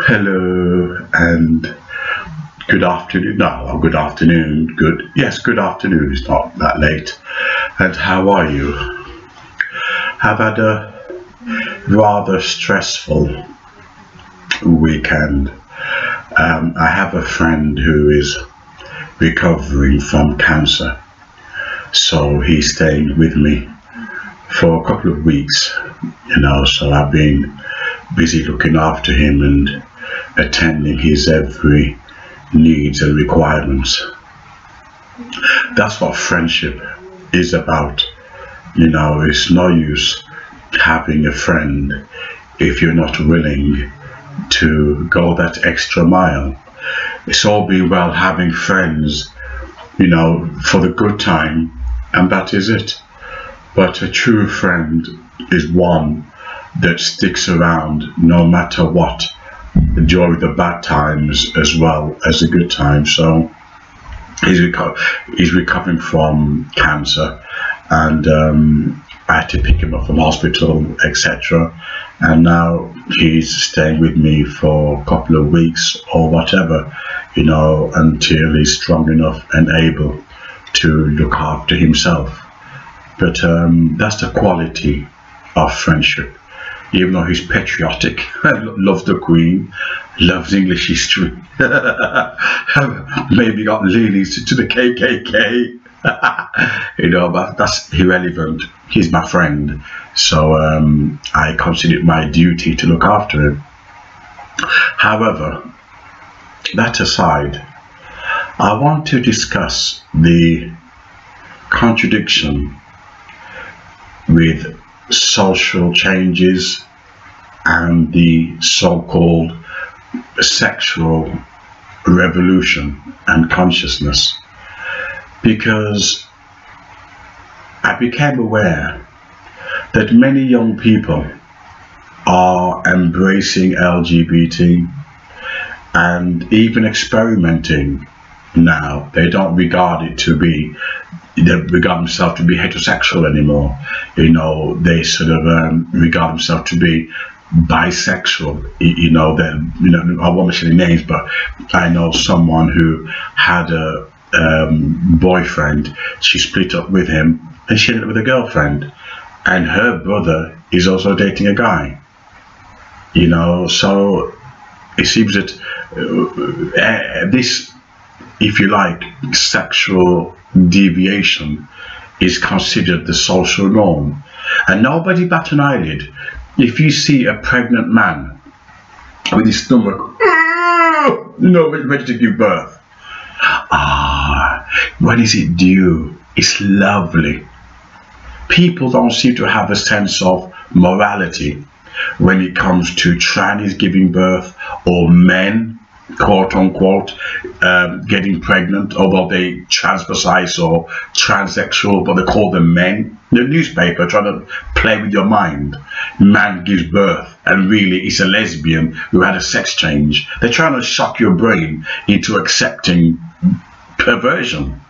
Hello and good afternoon. No, good afternoon. Good afternoon. It's not that late. And how are you? I've had a rather stressful weekend. I have a friend who is recovering from cancer, so he's staying with me for a couple of weeks. So I've been busy looking after him and attending his every needs and requirements. That's what friendship is about. It's no use having a friend if you're not willing to go that extra mile. It's all be well having friends, for the good time, and that is it. But a true friend is one that sticks around no matter what, during the bad times as well as the good times. So he's recovering from cancer, and I had to pick him up from hospital, etc. And now he's staying with me for a couple of weeks or whatever, until he's strong enough and able to look after himself. But that's the quality of friendship. Even though he's patriotic, loves the Queen, loves English history, maybe got leanings to the KKK, but that's irrelevant. He's my friend, so I consider it my duty to look after him. However, that aside, I want to discuss the contradiction with social changes and the so-called sexual revolution and consciousness, because I became aware that many young people are embracing LGBT and even experimenting now. They don't regard it to be, they regard themselves to be heterosexual anymore. They sort of regard themselves to be bisexual. I won't mention any names, but I know someone who had a boyfriend. She split up with him and she ended up with a girlfriend, and her brother is also dating a guy. So it seems that this, if you like, sexual deviation is considered the social norm, and nobody bat an eyelid if you see a pregnant man with his stomach ready to give birth. When is it due? It's lovely. People don't seem to have a sense of morality when it comes to trannies giving birth, or men, quote unquote, getting pregnant, although they transvestite or transsexual, but they call them men. The newspaper trying to play with your mind. Man gives birth and really it's a lesbian who had a sex change. They're trying to shock your brain into accepting perversion.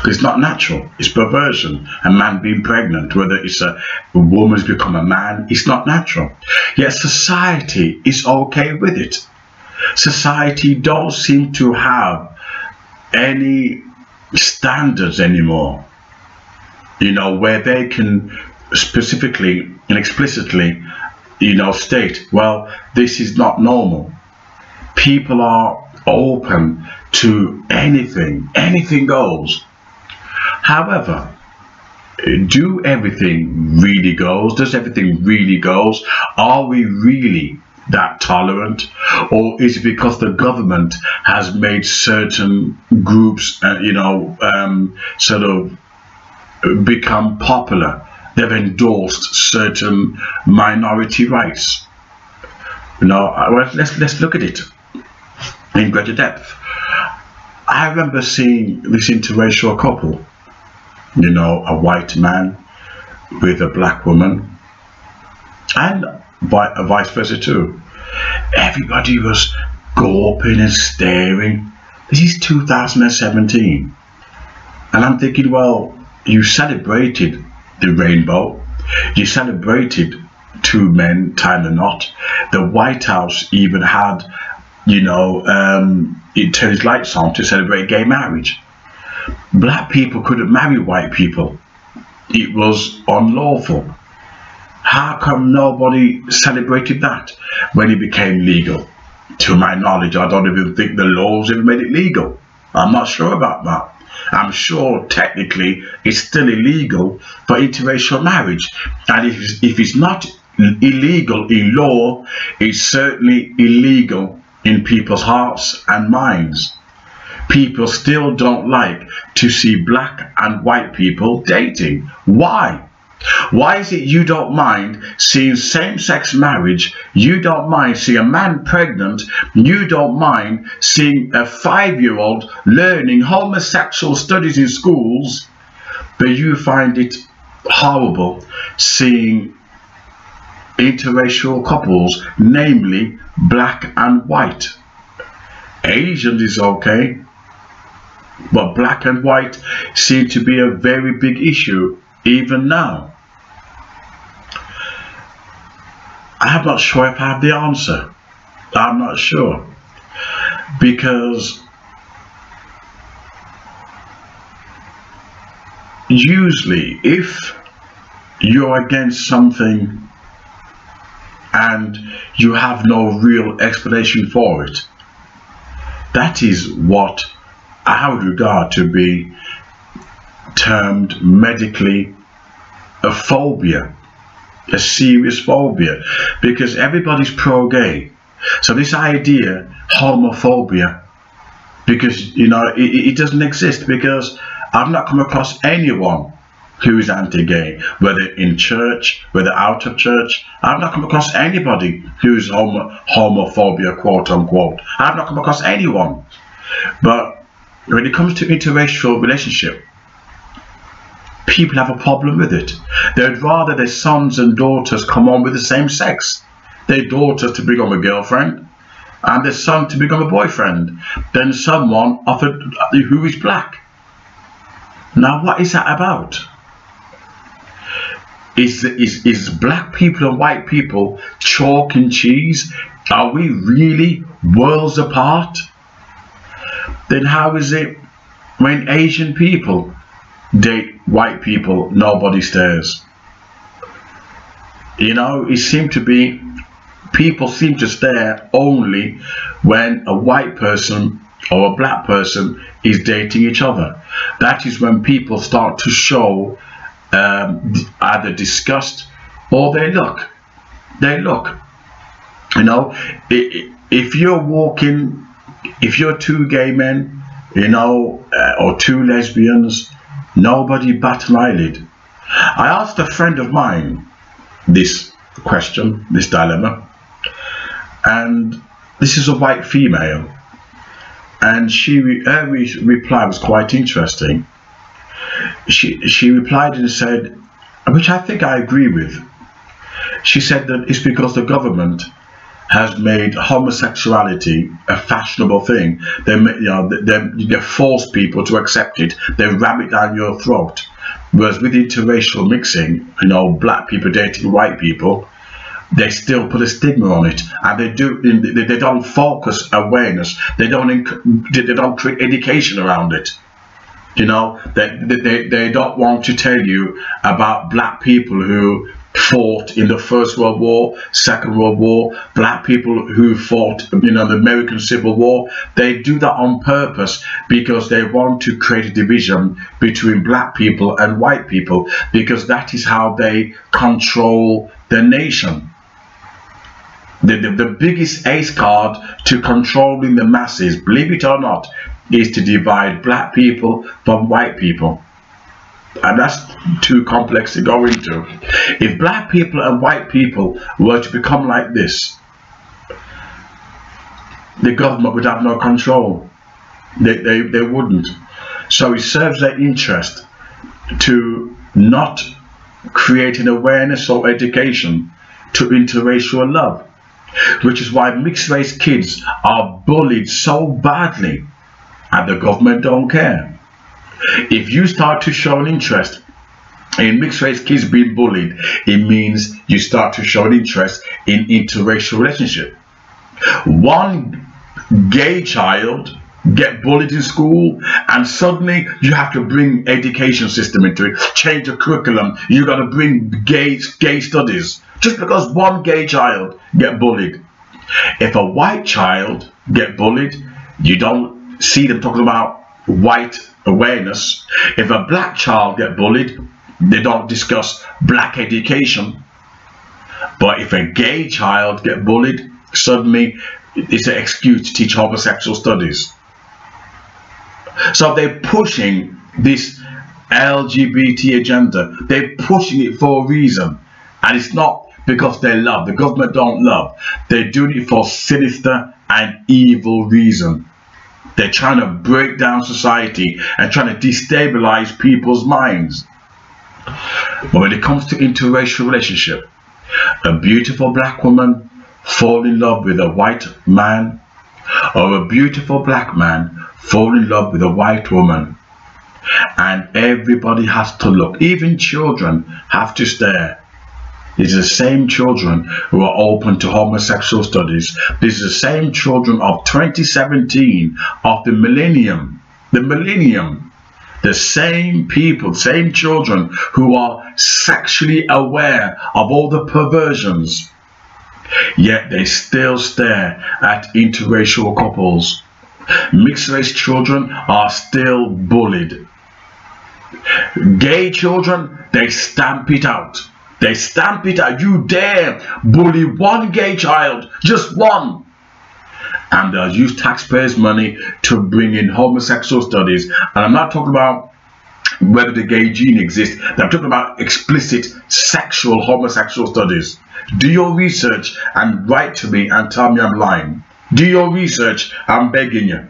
It's not natural, it's perversion. A man being pregnant, whether it's a woman's become a man, it's not natural. Yet society is okay with it. Society don't seem to have any standards anymore, where they can specifically and explicitly, state, well, this is not normal. People are open to anything goes. However, do everything really goes? Does everything really goes? Are we really that tolerant, or is it because the government has made certain groups sort of become popular? They've endorsed certain minority rights. Well, let's look at it in greater depth. I remember seeing this interracial couple, a white man with a black woman, and vice versa too. Everybody was gawping and staring. This is 2017, and I'm thinking, well, you celebrated the rainbow, you celebrated two men tying a knot. The White House even had, it turned its lights on to celebrate gay marriage. Black people couldn't marry white people. It was unlawful. How come nobody celebrated that when it became legal? To my knowledge, I don't even think the laws ever made it legal. I'm not sure about that. I'm sure technically it's still illegal for interracial marriage. And if it's not illegal in law, it's certainly illegal in people's hearts and minds. People still don't like to see black and white people dating. Why? Why is it you don't mind seeing same-sex marriage? You don't mind seeing a man pregnant? You don't mind seeing a 5-year-old learning homosexual studies in schools? But you find it horrible seeing interracial couples, namely black and white. Asians is okay, but black and white seem to be a very big issue even now. I'm not sure if I have the answer. I'm not sure. Because usually if you're against something and you have no real explanation for it, that is what I would regard to be termed medically a phobia. A serious phobia, because everybody's pro-gay. So this idea, homophobia, because it doesn't exist, because I've not come across anyone who is anti-gay, whether in church, whether out of church. I've not come across anybody who's homophobia, quote unquote. I've not come across anyone. But when it comes to interracial relationship, people have a problem with it. They'd rather their sons and daughters come on with the same sex. Their daughters to become a girlfriend and their son to become a boyfriend than someone offered who is black. Now what is that about? Is black people and white people chalk and cheese? Are we really worlds apart? Then how is it when Asian people date white people, nobody stares? It seemed to be, people seem to stare only when a white person or a black person is dating each other. That is when people start to show either disgust or they look. If you're walking, if you're two gay men, or two lesbians, nobody bat an eyelid. I asked a friend of mine this question, this dilemma, and this is a white female, and her reply was quite interesting. She replied and said, which I think I agree with. She said that it's because the government has made homosexuality a fashionable thing. They force people to accept it. They ram it down your throat. Whereas with interracial mixing, black people dating white people, they still put a stigma on it, and they don't focus awareness. They don't create education around it. They don't want to tell you about black people who fought in the First World War, Second World War, black people who fought, the American Civil War. They do that on purpose because they want to create a division between black people and white people, because that is how they control the nation. The biggest ace card to controlling the masses, believe it or not, is to divide black people from white people. And that's too complex to go into. If black people and white people were to become like this, the government would have no control. They wouldn't. So it serves their interest to not create an awareness or education to interracial love, which is why mixed race kids are bullied so badly, and the government don't care. If you start to show an interest in mixed race kids being bullied, it means you start to show an interest in interracial relationship. One gay child get bullied in school, and suddenly you have to bring education system into it, change the curriculum. You got to bring gay studies just because one gay child get bullied. If a white child get bullied, you don't see them talking about white awareness. If a black child get bullied, they don't discuss black education. But if a gay child get bullied, suddenly it's an excuse to teach homosexual studies. So they're pushing this LGBT agenda. They're pushing it for a reason, and it's not because they love. The government don't love. They're doing it for sinister and evil reason. They're trying to break down society and trying to destabilize people's minds. But when it comes to interracial relationship, a beautiful black woman fall in love with a white man, or a beautiful black man fall in love with a white woman, and everybody has to look. Even children have to stare. These are the same children who are open to homosexual studies. These are the same children of 2017, of the millennium. The same people, same children who are sexually aware of all the perversions. Yet they still stare at interracial couples. Mixed race children are still bullied. Gay children, they stamp it out. They stamp it out. You dare bully one gay child, just one. And they'll use taxpayers' money to bring in homosexual studies. And I'm not talking about whether the gay gene exists. I'm talking about explicit sexual homosexual studies. Do your research and write to me and tell me I'm lying. Do your research, I'm begging you.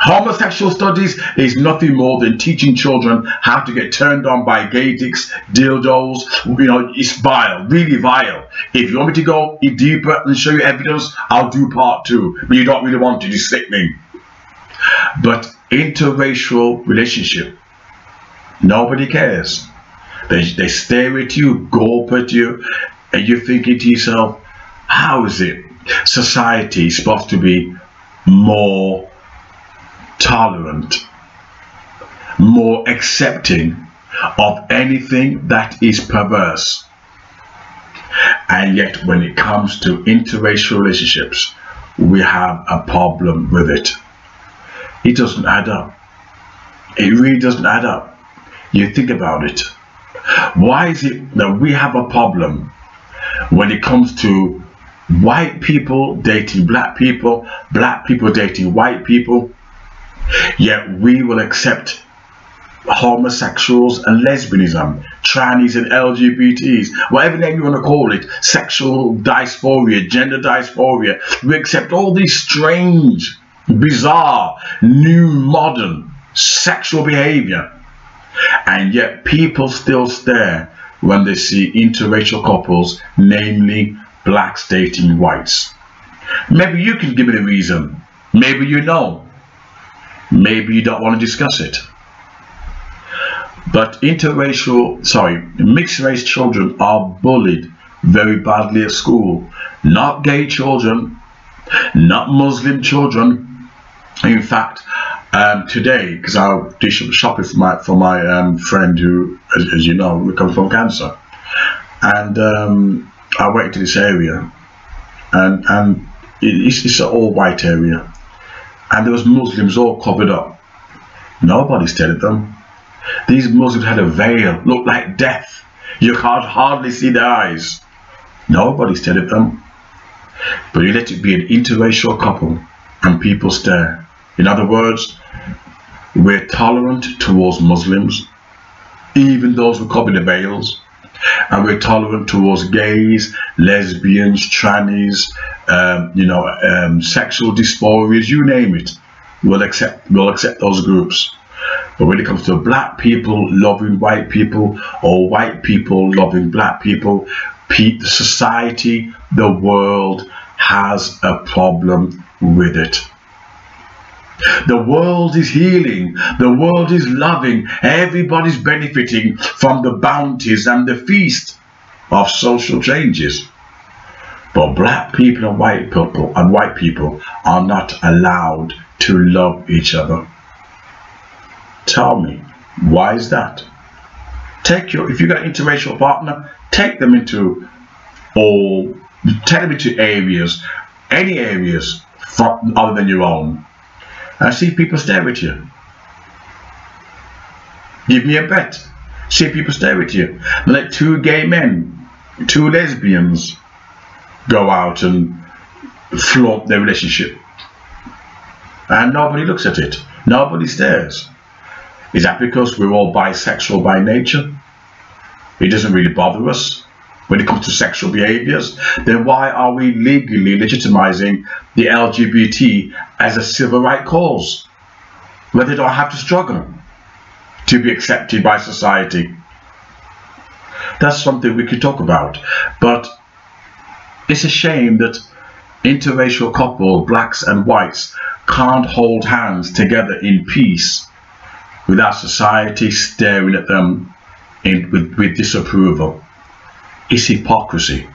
Homosexual studies is nothing more than teaching children how to get turned on by gay dicks, dildos. You know, it's vile, really vile. If you want me to go deeper and show you evidence, I'll do part 2. But you don't really want to, it's sickening. But interracial relationship, nobody cares. They stare at you, gulp at you, and you're thinking to yourself, how is it society is supposed to be more tolerant, more accepting of anything that is perverse? And yet when it comes to interracial relationships, we have a problem with it. It doesn't add up. It really doesn't add up. You think about it. Why is it that we have a problem when it comes to white people dating black people dating white people, yet we will accept homosexuals and lesbianism, trannies and LGBTs, whatever name you want to call it, sexual dysphoria, gender dysphoria. We accept all these strange, bizarre, new, modern sexual behavior, and yet people still stare when they see interracial couples, namely blacks dating whites. Maybe you can give me the reason. Maybe you know. Maybe you don't want to discuss it. But mixed race children are bullied very badly at school. Not gay children, not Muslim children. In fact, today, because I did shopping for my friend who, as you know, recovers from cancer, and I went to this area, and it's an all white area, and there was Muslims all covered up. Nobody stared at them. These Muslims had a veil, looked like death. You can't hardly see their eyes. Nobody stared at them. But you let it be an interracial couple and people stare. In other words, we're tolerant towards Muslims, even those who cover the veils, and we're tolerant towards gays, lesbians, trannies, sexual dysphorias, you name it. We'll accept those groups. But when it comes to black people loving white people, or white people loving black people, the society, the world has a problem with it. The world is healing. The world is loving. Everybody's benefiting from the bounties and the feast of social changes. But black people and white people are not allowed to love each other. Tell me, why is that? If you got an interracial partner, take them into areas, any areas other than your own, and see if people stare at you. Give me a bet. See if people stare at you. Let two gay men, two lesbians go out and flaunt their relationship, and nobody looks at it. Nobody stares. Is that because we're all bisexual by nature? It doesn't really bother us when it comes to sexual behaviors. Then why are we legally legitimizing the LGBT as a civil right cause, where they don't have to struggle to be accepted by society? That's something we could talk about. But it's a shame that interracial couples, blacks and whites, can't hold hands together in peace without society staring at them with disapproval. It's hypocrisy.